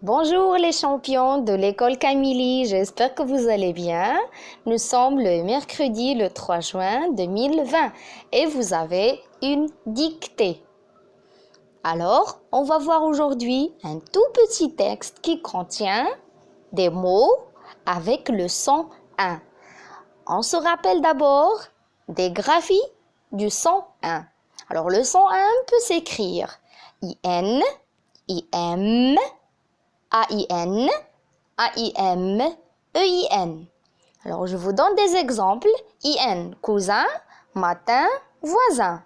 Bonjour les champions de l'école Camille, j'espère que vous allez bien. Nous sommes le mercredi le 3 juin 2020 et vous avez une dictée. Alors, on va voir aujourd'hui un tout petit texte qui contient des mots avec le son 1. On se rappelle d'abord des graphies du son 1. Alors, le son 1 peut s'écrire IN, IM, AIN, AIM, EIN. Alors, je vous donne des exemples. IN, cousin, matin, voisin.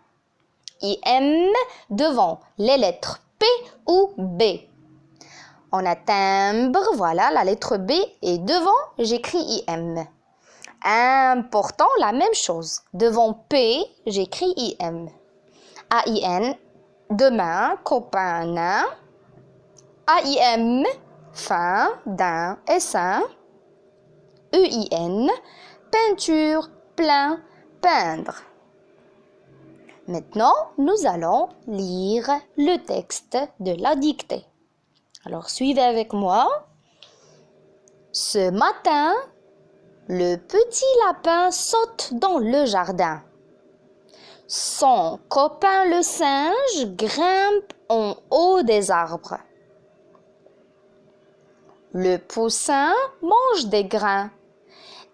IM, devant les lettres P ou B. On a timbre, voilà, la lettre B et devant, j'écris IM. Important, la même chose. Devant P, j'écris IM. AIN, demain, copain, nain. AIM, fin, d'un, essaim. EIN, peinture, plein, peindre. Maintenant, nous allons lire le texte de la dictée. Alors, suivez avec moi. Ce matin, le petit lapin saute dans le jardin. Son copain le singe grimpe en haut des arbres. Le poussin mange des grains.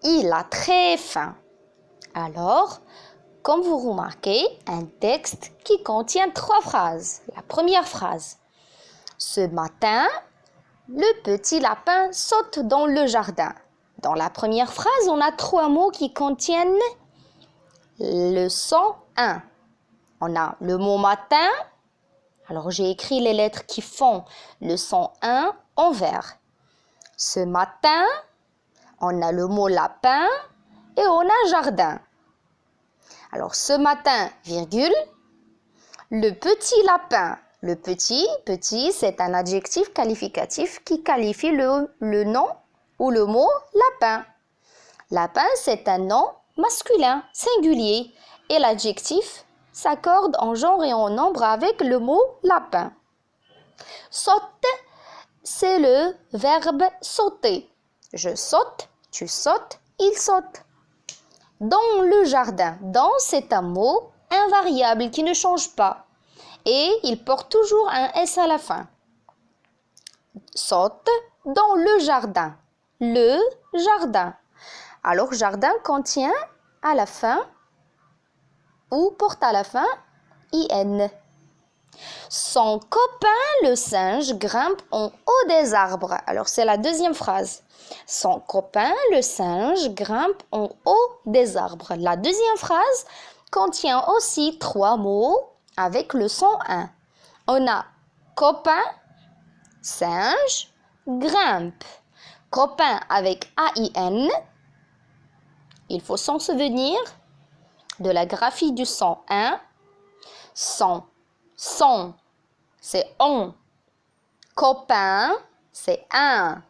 Il a très faim. Alors, comme vous remarquez, un texte qui contient 3 phrases. La première phrase. Ce matin, le petit lapin saute dans le jardin. Dans la première phrase, on a 3 mots qui contiennent le son 1. On a le mot matin. Alors, j'ai écrit les lettres qui font le son 1 en vert. Ce matin, on a le mot lapin et on a jardin. Alors, ce matin, virgule, le petit lapin. Le petit, c'est un adjectif qualificatif qui qualifie le nom ou le mot lapin. Lapin, c'est un nom masculin, singulier. Et l'adjectif s'accorde en genre et en nombre avec le mot lapin. Saute, c'est le verbe sauter. Je saute, tu sautes, il saute. Dans le jardin. Dans, c'est un mot invariable qui ne change pas. Et il porte toujours un S à la fin. Saute dans le jardin. Le jardin. Alors, jardin contient à la fin ou porte à la fin IN. Son copain, le singe, grimpe en haut des arbres. Alors, c'est la deuxième phrase. Son copain, le singe, grimpe en haut des arbres. La deuxième phrase contient aussi 3 mots avec le son 1. On a copain, singe, grimpe. Copain avec AIN. Il faut s'en souvenir de la graphie du son 1. Son, c'est on. Copain, c'est un.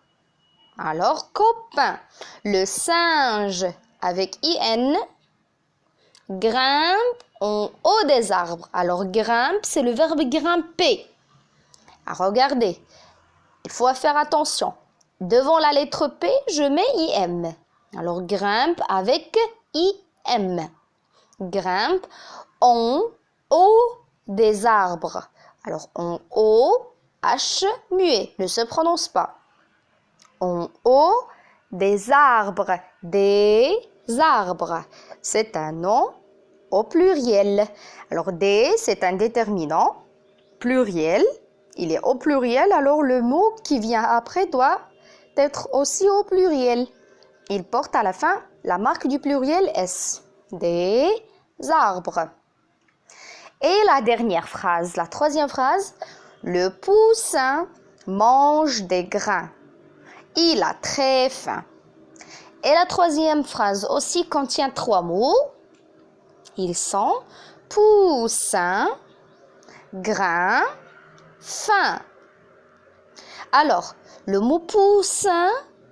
Alors, copain. Le singe avec IN grimpe en haut des arbres. Alors, grimpe, c'est le verbe grimper. Regardez, il faut faire attention. Devant la lettre P, je mets IM. Alors, grimpe avec IM. Grimpe en haut des arbres. Alors, en haut, H muet, ne se prononce pas. En haut des arbres. Des arbres. C'est un nom au pluriel. Alors, des, c'est un déterminant pluriel. Il est au pluriel, alors le mot qui vient après doit être aussi au pluriel. Il porte à la fin la marque du pluriel S. Des arbres. Et la dernière phrase, la troisième phrase, le poussin mange des grains. Il a très faim. Et la troisième phrase aussi contient 3 mots. Ils sont poussin, grain, faim. Alors, le mot poussin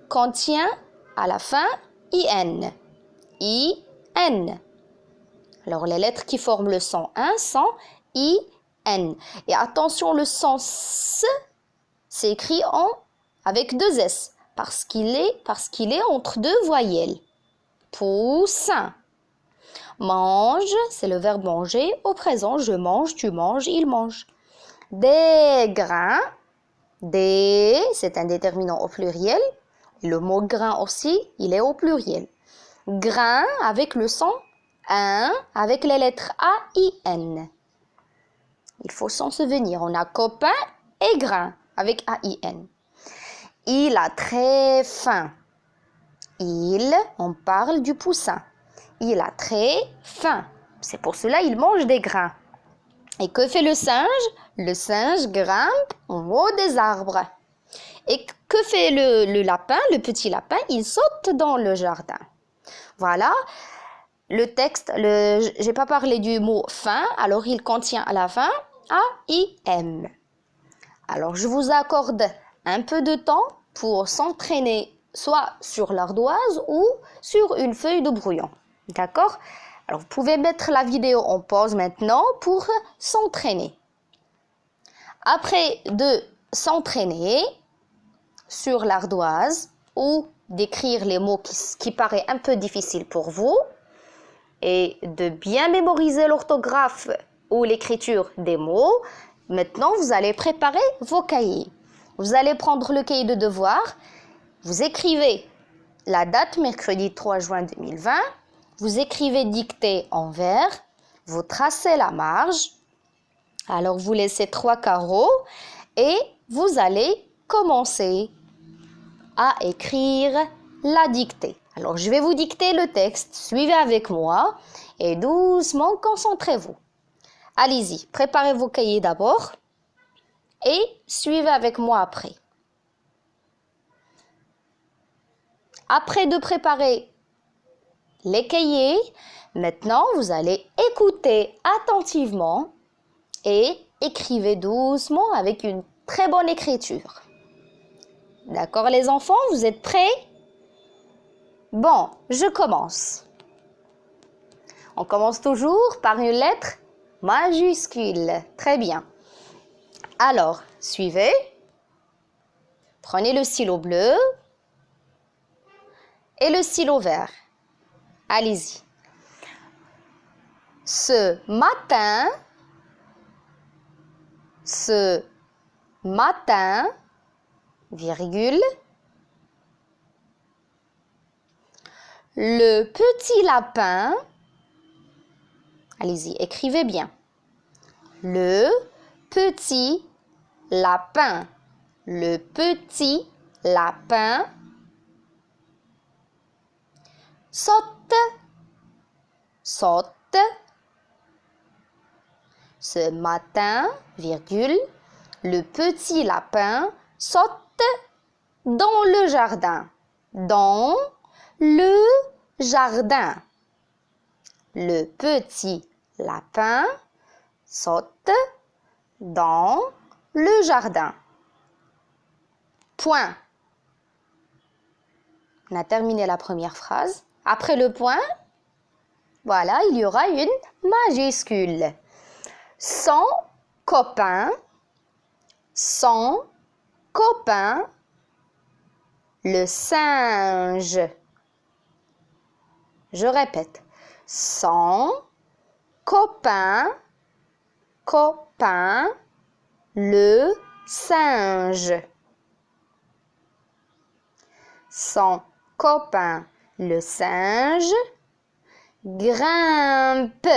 contient à la fin IN. IN. Alors, les lettres qui forment le son 1 sont IN. Et attention, le son S s'écrit en avec deux S, parce qu'il est entre deux voyelles. Poussin. Mange, c'est le verbe manger. Au présent, je mange, tu manges, il mange. Des grains. Des, c'est un déterminant au pluriel. Le mot grain aussi, il est au pluriel. Grain avec le son un, avec les lettres A, I, N. Il faut s'en souvenir. On a copain et grain avec A, I, N. Il a très faim. On parle du poussin. Il a très faim. C'est pour cela qu'il mange des grains. Et que fait le singe? Le singe grimpe en haut des arbres. Et que fait le lapin? Le petit lapin, il saute dans le jardin. Voilà. Le texte, j'ai pas parlé du mot faim, alors il contient à la fin A-I-M. Alors je vous accorde un peu de temps pour s'entraîner soit sur l'ardoise ou sur une feuille de brouillon. D'accord? Alors vous pouvez mettre la vidéo en pause maintenant pour s'entraîner. Après de s'entraîner sur l'ardoise ou d'écrire les mots qui paraissent un peu difficiles pour vous et de bien mémoriser l'orthographe ou l'écriture des mots, maintenant vous allez préparer vos cahiers. Vous allez prendre le cahier de devoir, vous écrivez la date mercredi 3 juin 2020, vous écrivez dictée en vert, vous tracez la marge, alors vous laissez 3 carreaux et vous allez commencer à écrire la dictée. Alors je vais vous dicter le texte, suivez avec moi et doucement concentrez-vous. Allez-y, préparez vos cahiers d'abord et suivez avec moi après. Après de préparer les cahiers, maintenant vous allez écouter attentivement et écrivez doucement avec une très bonne écriture. D'accord les enfants, vous êtes prêts? Bon, je commence. On commence toujours par une lettre majuscule. Très bien. Alors, suivez. Prenez le stylo bleu et le stylo vert. Allez-y. Ce matin, virgule, le petit lapin, allez-y, écrivez bien. Le petit lapin, le petit lapin saute. Ce matin, virgule, le petit lapin saute dans le jardin. Dans le jardin. Le petit lapin saute dans le jardin. Point. On a terminé la première phrase. Après le point, voilà, il y aura une majuscule. Son copain, le singe. Je répète, son copain, le singe. Son copain, le singe, grimpe.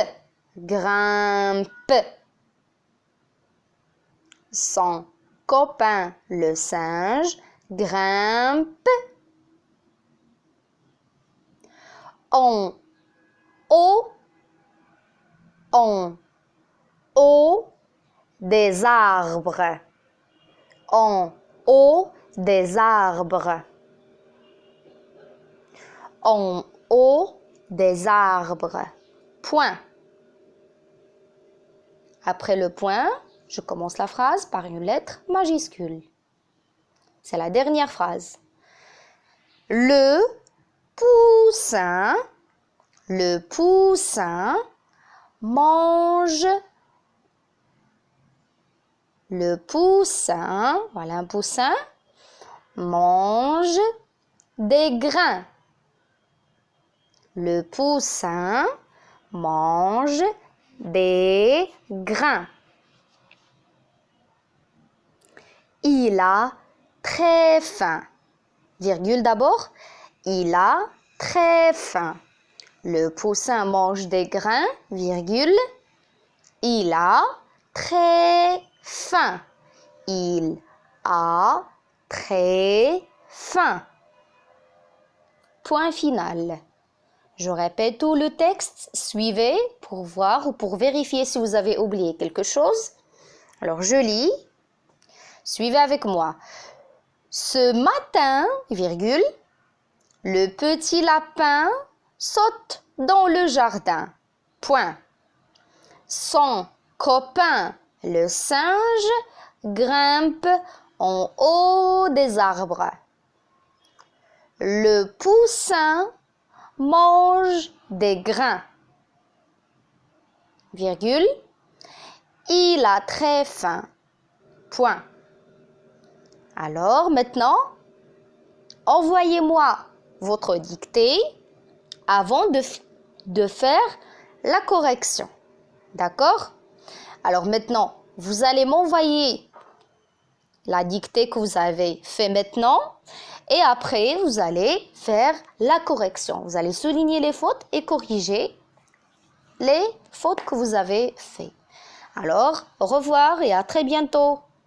Son copain, le singe, grimpe en haut des arbres. En haut des arbres. En haut des arbres. Point. Après le point, je commence la phrase par une lettre majuscule. C'est la dernière phrase. Le poussin mange. Le poussin, voilà un poussin, mange des grains. Le poussin mange des grains. Il a très faim. Virgule d'abord. Il a très faim. Le poussin mange des grains, virgule. Il a très faim. Il a très faim. Point final. Je répète tout le texte. Suivez pour voir ou pour vérifier si vous avez oublié quelque chose. Alors, je lis. Suivez avec moi. Ce matin, virgule, le petit lapin saute dans le jardin. Point. Son copain, le singe, grimpe en haut des arbres. Le poussin mange des grains. Virgule. Il a très faim. Point. Alors, maintenant, envoyez-moi votre dictée avant de faire la correction. D'accord? Alors maintenant, vous allez m'envoyer la dictée que vous avez fait maintenant et après, vous allez faire la correction. Vous allez souligner les fautes et corriger les fautes que vous avez faites. Alors, au revoir et à très bientôt.